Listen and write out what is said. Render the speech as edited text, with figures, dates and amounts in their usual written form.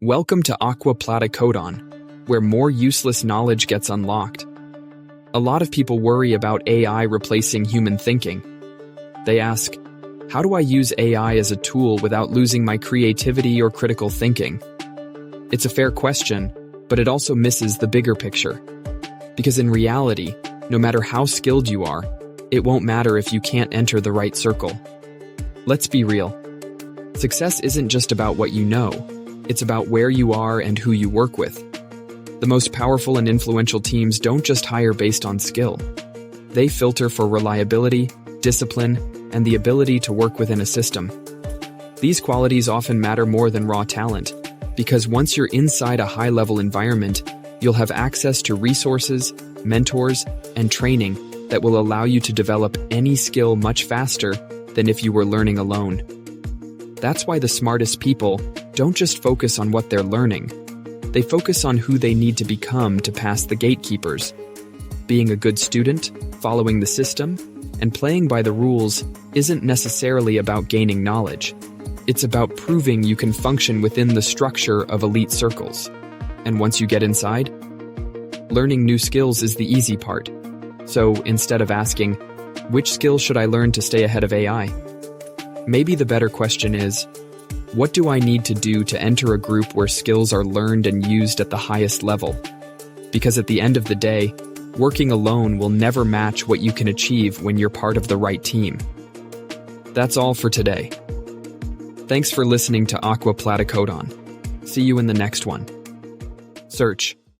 Welcome to Aqua Plata Codon, where more useless knowledge gets unlocked. A lot of people worry about AI replacing human thinking. They ask, how do I use AI as a tool without losing my creativity or critical thinking? It's a fair question, but it also misses the bigger picture. Because in reality, no matter how skilled you are, it won't matter if you can't enter the right circle. Let's be real. Success isn't just about what you know. It's about where you are and who you work with. The most powerful and influential teams don't just hire based on skill. They filter for reliability, discipline, and the ability to work within a system. These qualities often matter more than raw talent, because once you're inside a high-level environment, you'll have access to resources, mentors, and training that will allow you to develop any skill much faster than if you were learning alone. That's why the smartest people don't just focus on what they're learning. They focus on who they need to become to pass the gatekeepers. Being a good student, following the system, and playing by the rules isn't necessarily about gaining knowledge. It's about proving you can function within the structure of elite circles. And once you get inside, learning new skills is the easy part. So instead of asking, which skill should I learn to stay ahead of AI? Maybe the better question is, what do I need to do to enter a group where skills are learned and used at the highest level? Because at the end of the day, working alone will never match what you can achieve when you're part of the right team. That's all for today. Thanks for listening to Aqua Plata Codon. See you in the next one. Search.